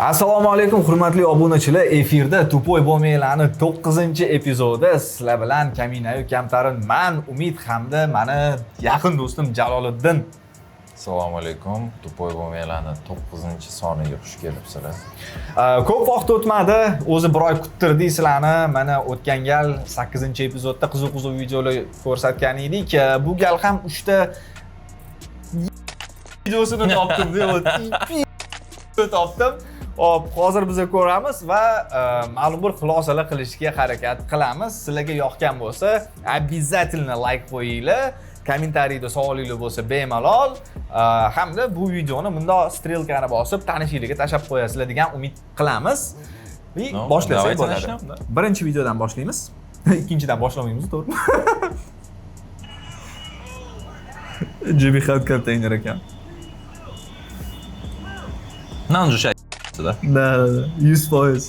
Assalomu alaykum hurmatli obunachilar. Efirda Tupoy bo'lmanglarni 9-epizodi sizlar bilan Kaminayu Kamtarin, men Umid hamda meni yaqin do'stim Jaloliddin. Assalomu alaykum. Tupoy bo'lmanglarni 9-soniga xush kelibsizlar. Ko'p vaqt o'tmadi, o'zi bir oy kuttirdik sizlarni. Mana o'tgan gal 8-epizodda qiziq-qiziq videolar ko'rsatgan edik. Bu gal ham 3 ta videosini topdim deb topdim. Hop, hozir biz ko'ramiz va ma'lum bir xulosalar qilishga harakat qilamiz. Sizlarga yoqgan bo'lsa, обязательно like qo'yinglar. Kommentariyda savolinglar bo'lsa bemalol, hamda bu videoni bundoq strelkani bosib tanishinglarga tashab qo'yasizlar degan umid qilamiz. Va boshlasak bo'ladi. Birinchi videodan boshlaymiz. Ikkinchidan boshlamaymiz, to'g'rimi? JB Health Container ekan. Nanju shay da. Da, 100%.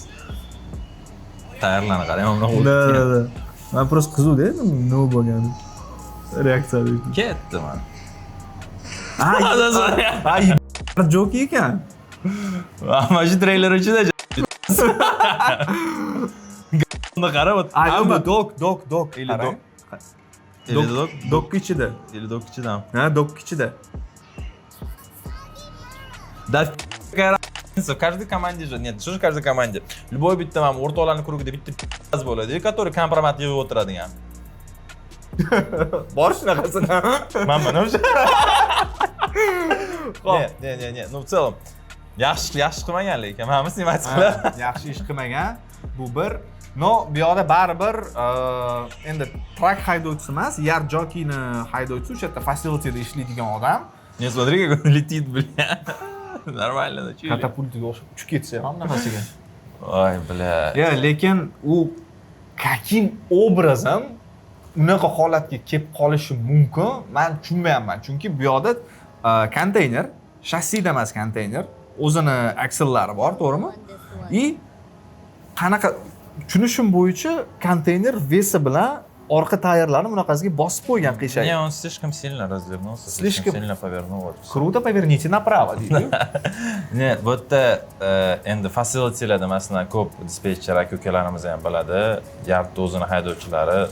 Tayyorlanib qarayman buni. Da. Men просто qiziqda, nima bo'lgani. Reaksiya berdim. Ketdi men. Ay, joki ekan. Mana shu treyler ichida unda qarab o't. Ay, bu dok. Dok ichida. Или док ichidan. Ha, dok ichida. Да, в каждой команде же, нет, что же в каждой команде? Любой bitta mana o'rtoqlarni krugida bitta p***az bo'ladi, который kompromat yig'ib o'tiradigan. Bor shunaqasini. Mana o'sha. Ne, ну в целом yaxshi qilmagan lekin, mana snimat qilib. Yaxshi ish qilmagan. Bu bir. No, bu yoqda baribir endi trak haydovchisi emas, yar jokini haydovchisi, o'sha yerda facilityda ishlaydigan odam. Не смотри, как он летит, бля. Нормально, ну чё? Katapultiga o'xshab uchib ketsa ham nafasiga. Voy, bля. Ya, lekin u каким образом unaqa holatga kelib qolishi mumkin? Men tushunmayapman. Chunki bu yoqda konteyner, shassida emas konteyner, o'zini aksellari bor, to'g'rimi? И qanaqa tushunishim bo'yicha konteyner vesi bilan orqa tayyorlarni bunaqasiga bosib qo'ygan qiyshayib. Не, он слишком сильно развернулся, слишком сильно повернулся. Круто поверните направо, deydi. Нет, вот endi facilitylarda masalan ko'p dispetcher aka-ukalarimiz ham biladi, yart o'zini haydovchilari,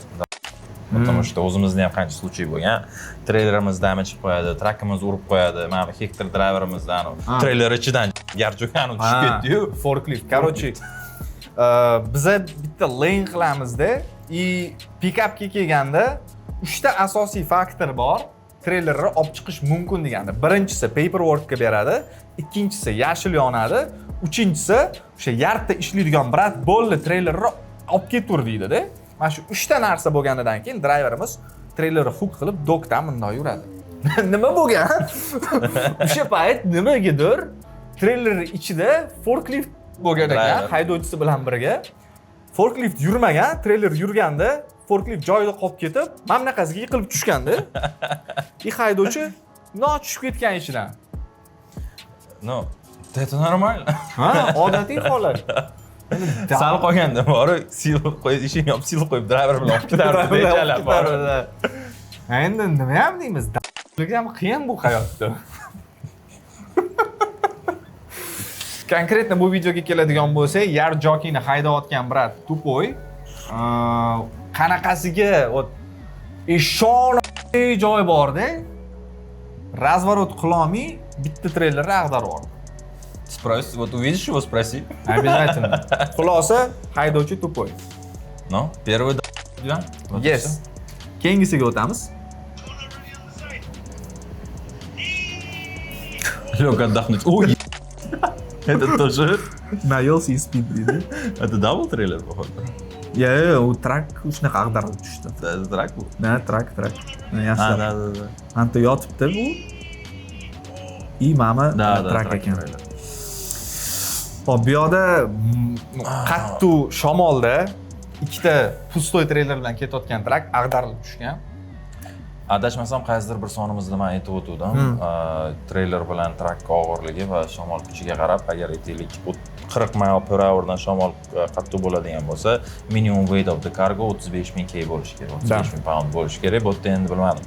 потому что o'zimizda ham qancha случай bo'lgan. Treylerimiz damage qo'yadi, trakimiz urib qo'yadi. Mana Hector driverimizdan treyler ichidan yarjukani tushib ketdi-yu. Forklift. Короче, biza bitta lane qilamizda, и pikapga kelganda 3 ta asosiy faktor bor. Treylerni olib chiqish mumkin deganda. Birinchisi paperworkga beradi, ikkinchisi yashil yonadi, uchinchisi o'sha yartda ishlaydigan brat bo'ldi treylerni olib ketur deydi-da. Mana shu 3 ta narsa bo'lganidan keyin driverimiz treylerni hook qilib dokdan bundoq yuradi. Nima bo'lgan? O'sha payt nimagadir treylerning ichida forklift bo'lgan ekan, haydovchisi bilan birga. Forklift yurmagan, treyler yurganda forklift joyida qolib ketib, mana bunaqasiga yiqilib tushganda, haydovchi tushib ketgan ichidan. No, это нормально. Ha, odatiy holat. Sal qolganda bori sil qo'yib, ishini yopib sil qo'yib driver bilan olib ketardi, rejalar bor. Endi nima ham deymiz? Ham qiyin bu hayotda. Konkretno bu videoga keladigan bo'lsak, yar jokini haydayotgan brat Tupoy qanaqasiga ishon joy borda, razворот qilolmay bitta treylerni ag'darib oldi. Спроси, вот увидишь его, спроси. Обязательно. Xulosa haydovchi Tupoy. No, первый да. Yes. Keyingisiga o'tamiz. Лёг отдохнуть. Ой. Это тоже Nayosi и спит deydi. Это дабл трейлер, походу. Ya, u trak shunaqa ag'darib tushdi. Это трак был? Na, trak. Yaxshi. Да. Anta yotibdi bu. И mama trak ekan. Hop, bu yoqda qattiq shamolda ikkita pustoy treyler bilan ketayotgan trak ag'darilib tushgan. Adashmasam qaysidir bir sonimizda men aytib o'tdim. Treyler bilan trakka og'irligi va shamol kuchiga qarab, agar aytaylik 40 mph dan shamol qattiq bo'ladigan bo'lsa, minimum weight of the cargo 35,000 kg bo'lishi kerak, 35,000 pound bo'lishi kerak. Bu yerda endi bilmadim.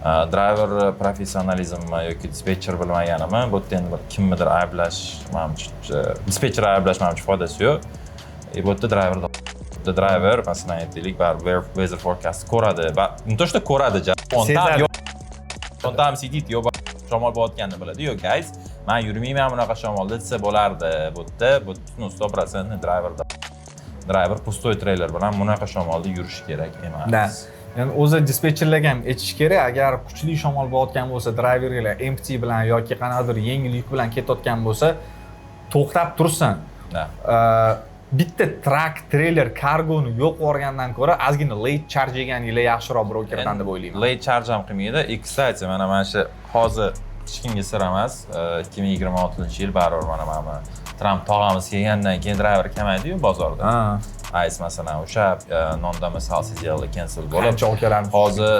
Driver professionalizmmi yoki dispetcher bilmaganimi, bu yerda endi bir kimnidir ayblash, menimcha dispetcher ayblash menimcha foydasi yo'q. Bu yerda driver masalan aytaylik, baribir weather forecast ko'radi va не то что ko'radi, on tam sitid yo'q, shamol bo'layotganini biladi. Yo'q guys, men yurmayman bunaqa shamolda desa bo'lardi. Bu yerda 100% driver pustoy treyler bilan bunaqa shamolda yurish kerak emas. Ya'ni o'zi dispetcherlarga ham aytish kerak, agar kuchli shamol bo'layotgan bo'lsa, driverlar empty bilan yoki qanaqadir yengil yuk bilan ketayotgan bo'lsa, to'xtab tursin. Bitta trak, treyler, kargoni yo'q yuborgandan ko'ra ozgina late charge yeganinglar yaxshiroq brokerdan deb o'ylayman. Late charge ham qilmaydi. Kстати, mana shu hozir hech kimga sir emas, 2026-yil baribir mana Trump tog'amiz kelgandan keyin driver kamaydi-yu bozorda. Ice masalan o'sha non-domicile sedialli cancel bo'lib, hozir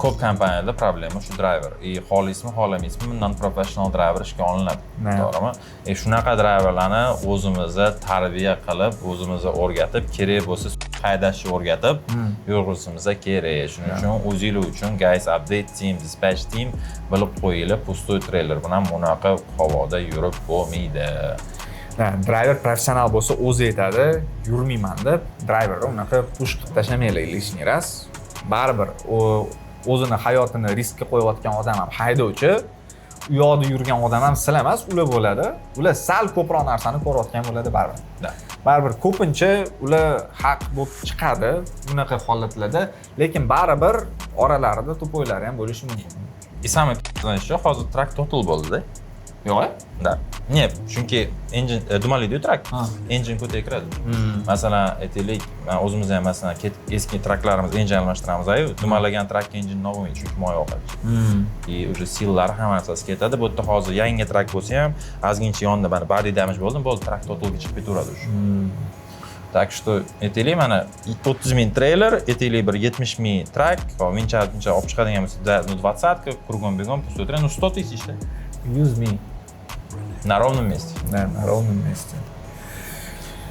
ko'p kompaniyalarda problema shu driver. Xohlaysizmi, xohlamaysizmi, non-professional driver ishga olinadi. To'g'rimi? Shunaqa driverlarni o'zimizga tarbiya qilib, o'zimizga o'rgatib, kerak bo'lsa haydashni o'rgatib, yurg'izimizga kerak. Shuning uchun o'zingiz uchun guys update team, dispatch team bilib qo'yinglar, pustoy trailer bilan bunaqa havoda yurib bo'lmaydi. Driver professional bo'lsa o'zi aytadi, yurmayman deb, driverni unaqa push qilib tashlamanglar lishniy ras. Baribir o'zini hayotini riskka qo'yayotgan odam ham haydovchi, u yoqda yurgan odam ham sizlar emas, ular bo'ladi. Ular sal ko'proq narsani ko'rayotgan bo'ladi baribir. Baribir ko'pincha ular haq bo'lib chiqadi bunaqa holatlarda, lekin baribir oralarida to'poylari ham bo'lishi mumkin. Samый shu hozir trak total bo'ldi-da. Yo'q? Da. Ne, chunki engine dumalaydi-yu trak. Engine ko'takradi. Masalan, aytaylik, o'zimiz ham masalan eski traklarimiz engine almashtiramiz-ayu, dumalagan trak engine bo'lmaydi, chunki moy oqadi. Уже sillari hamma narsasi ketadi. Bu yerda hozir yangi trak bo'lsa ham, ozgincha yonida mana body damage bo'ldi, bo'ldi, trak totalga chiqib ketaveradi o'sha. Так что aytaylik mana 30 ming treyler, aytaylik bir 70 ming trak, vincha olib chiqadigan bo'lsa 20-ka, кругом-бегом, пустой трек, 100 тысяч. 100 ming. На ровном месте. Да, на ровном месте.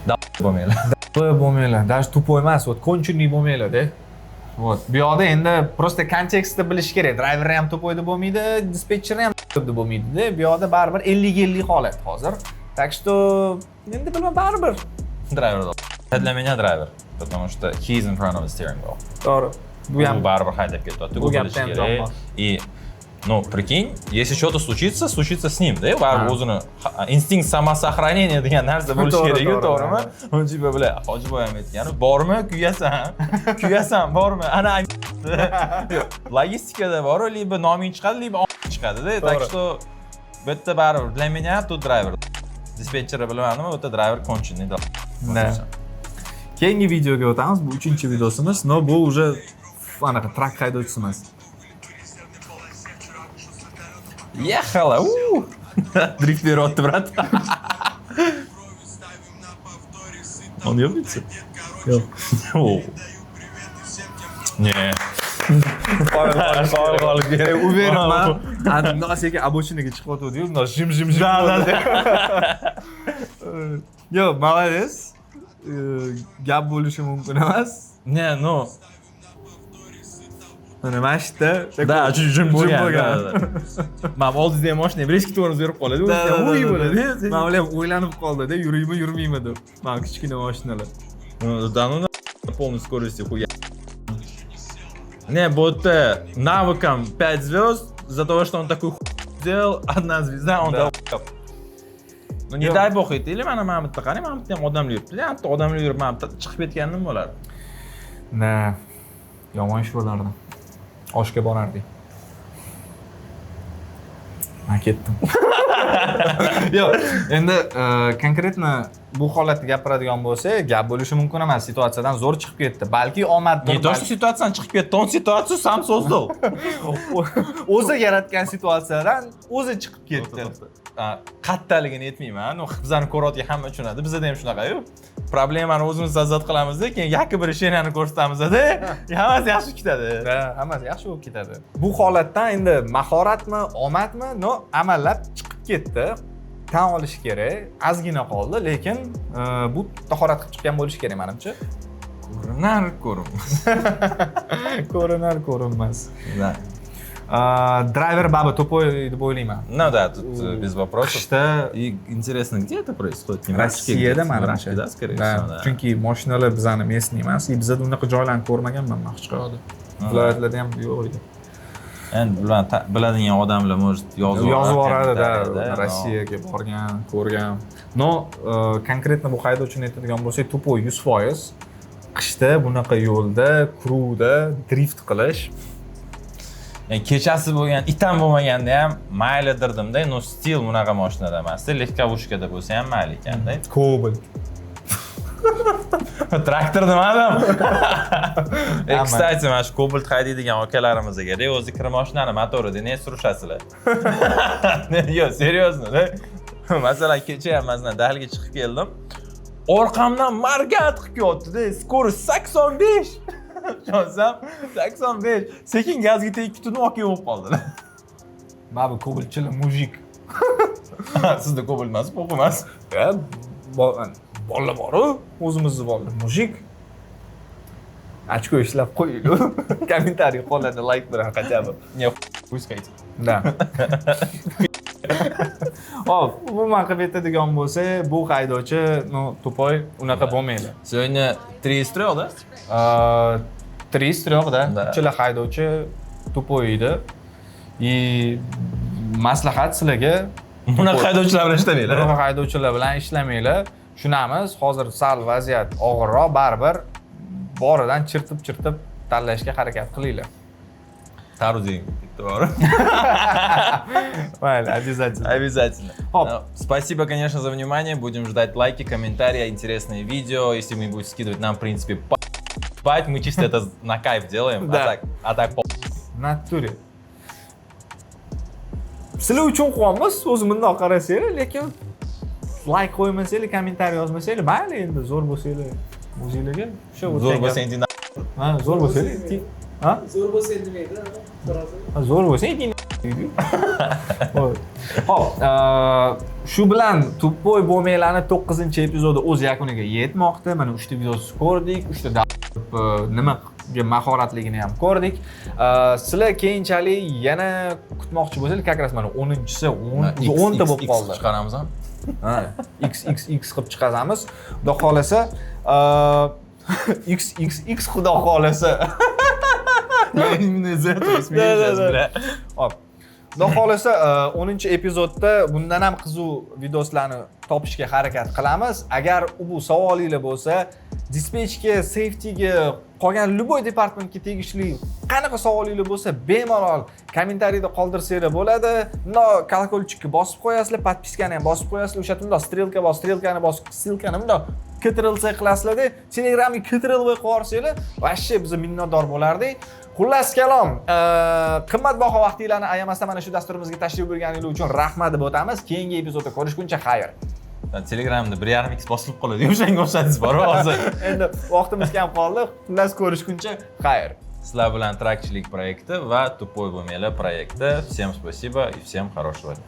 Да, bo'lmaydi. Bo'lmaydi. Даже тупой emas, вот конченый bo'lmaydi-da. Вот. Bu yoqda endi просто kontekstni bilish kerak. Driver ham to'poyda bo'lmaydi, dispetcher ham to'poyda bo'lmaydi-da. Bu yoqda baribir 50-50 holat hozir. Так что endi bilmam baribir. Driver. Для меня driver, потому что he is in front of the steering wheel. To'g'ri. Bu ham baribir haydab ketyapti. Bu gapda ham kerak. И ну, прикинь, если что-то случится, случится с ним, да? Baribir o'zini instinkt samosохранения degan narsa bo'lishi kerak-ku, to'g'rimi? Uni jiba bilan Hojiboy ham aytgani, bormi, kuyasan, bormi? Ana logistikada bor, liba noming chiqadi, liba chiqadi-da. Так что bu yerda baribir для меня тут driver. Dispetcher bilmadim, bu yerda driver конченый. Keyingi videoga o'tamiz. Bu 3-videosimiz. No, bu уже anaqa trak haydovchisi emas. Ехала! Дрифт берет, брат. Он ёбнется? Yo'q. Не. Uverman. Nosega обочинаga chiqyotdi-yu, jim. Yo'q, молодец. Gap bo'lishi mumkin emas. Не, ну. Mana shunda Да, jim bo'lgan. Men oldingizda ham mashina резкий tormoz berib qoladi, o'zi ham o'y bo'ladi. Men ular o'ylanib qoldi-da, yuraymi deb. Men kichkina mashinalar. Да, ну на полной скорости хуя. Не, вот навыком 5 звезд за то, что он такой сделал, 1 звезда, он дал. Ну не дай бог aytaylik, mana bitta qarang, mana bitta ham odamlar yuribdi. Hatto odamlar yurib, men chiqib ketganim bo'lardi. Na, yomon ish bo'lardi. Oshga borardik. Men ketdim. Yo'q, endi konkretno bu holatni gapiradigan bo'lsak, gap bo'lishi mumkin emas, situatsiyadan zo'r chiqib ketdi. Balki omaddir. Не то, что ситуациядан chiqib ketdi, он ситуацию сам создал. O'zi yaratgan situatsiyadan o'zi chiqib ketdi. Qattaligini aytmayman. Bizlarni ko'rayotgan hamma tushunadi. Bizda ham shunaqa-yu. Problemani o'zimiz nazorat qilamiz-da, keyin yakka bir shenani ko'rsatamiz-da, hammasi yaxshi ketadi. Ha, hammasi yaxshi bo'lib ketadi. Bu holatdan endi mahoratmi, omadmi, no, amallab chiqib ketdi. Tan olish kerak. Ozgina qoldi, lekin bu tahorat qilib chiqqan bo'lishi kerak menimcha. Ko'rinmas. Ko'rinar ko'rinmas. Да. Драйвер баба тупой deb o'ylayman. Ну да, тут без вопросов. Qishda И интересно, где это происходит? Не в Rossiyada в menimcha. Рашке, да, скорее всего, да. Chunki mashinalar bizani местный emas. Bizda unaqa joylarni ko'rmaganman men Qashqadaryoda. Viloyatlarda ham yo'q edi. Endi biladigan odamlar может yozib Yozvoradi-da, kommentariyada. Rossiyaga borgan, ko'rgan. No, konkretno bu haydovchini aytadigan bo'lsak, tupoy 100%. Qishda bunaqa yo'lda, kruvda drift qilish. Yani kechasi bo'lgan, itam bo'lmaganda ham mayli dirdimda, no stil bunaqa mashinada emasda, lekkavushkada bo'lsa ham mayli ekanda. Cobalt. Traktor nimadim? Kстати, mana shu Cobalt haydaydigan akalarimizga o'zi kir mashinani motorida ne surishasizlar? Yo'q, серьезно. Masalan, kecha ham masalan dahlga chiqib keldim. Orqamdan margat qilib kelyapti-da, skorost 85. Chonsam 85. Sekin gazga tegib tutib olib bo'lib qoldilar. Mana bu Cobaltchilar mujik. Sizda Cobalt emas, po'q emas. Bolalar bor-ku, o'zimizni bolalar, mujik. Ochko ishlab qo'ying. Kommentariy qoladi, like bilan qachab. Не пускайте. Da. Hop, umuman qilib aytadigan bo'lsa, bu haydovchi, no, tupoy unaqa bo'lmaydi. Сегодня 3 из 3, да? 3 из 3, da. Da. Uchala haydovchi tupoy edi. И maslahat sizlarga Bunaqa haydovchilar bilan ishlamanglar. bunaqa haydovchilar bilan ishlamanglar. Tushunamiz, hozir sal vaziyat og'irroq, baribir boridan chirtib tanlashga harakat qilinglar. Taruzing. To'g'ri. Mayli, обязательно. Обязательно. Хоп. Спасибо, конечно, за внимание. Будем ждать лайки, комментарии, интересные видео. Если вы будете скидывать нам, в принципе, спать, мы чисто это на кайф делаем. Да. А так Naturi. Sizlar uchun quvonmas, o'zi bundoq qarasanglar, lekin like qo'ymasanglar, kommentariy yozmasanglar, mayli endi zo'r bo'lsanglar o'zinglarga o'sha zo'r bo'lsa endi ha, zo'r bo'lsanglar. Ha? Zo'r bo'lsa endi deydi, so'rasa. Ha, zo'r bo'lsa endi. Hop, shu bilan Tupoy bo'lmaylarni 9-epizodi o'z yakuniga yetmoqda. Mana 3 ta videosi ko'rdik, 3 ta nimaga mahoratligini ham ko'rdik. Sizlar keyinchalik yana kutmoqchi bo'lsangiz, как раз mana 10-si 10 ta bo'lib qoldi. Chiqaramiz ham. Ha, XXX qilib chiqazamiz. Xudo xolasa, XXX xudo xolasa. Именно из этого смеюсь, бля. Hop. Xudo xolasa 10-epizodda bundan ham qiziq videolarni topishga harakat qilamiz. Agar bu savolinglar bo'lsa, dispetchga, safetyga, qolgan любой departamentga tegishli qanaqa savolinglar bo'lsa, bemalol kommentariyda qoldirsanglar bo'ladi. Bunda kolokольчикni bosib qo'yasizlar, podpiskani ham bosib qo'yasizlar. O'sha yerda strelka bor, strelkani bosib, ssilkani bunda Ctrl-C qilasizlar-da, Telegramga Ctrl qo'yib qo'yarsanglar, vashshe biz minnatdor bo'lardik. Xullas kalom, qimmatbaho vaqtinglarni ayamasdan mana shu dasturimizga tashrif buyurganingiz uchun rahmat deb o'tamiz. Keyingi epizodda ko'rishguncha xayr. Telegramda 1.5x bosilib qoladi. O'shanga o'xshatdingiz bor hozir. Endi vaqtimiz kam qoldi. Xullas ko'rishguncha xayr. Sizlar bilan Trakchilik proyekti va Tupoy bo'lmaylar proyekti. Всем спасибо и всем хорошего дня.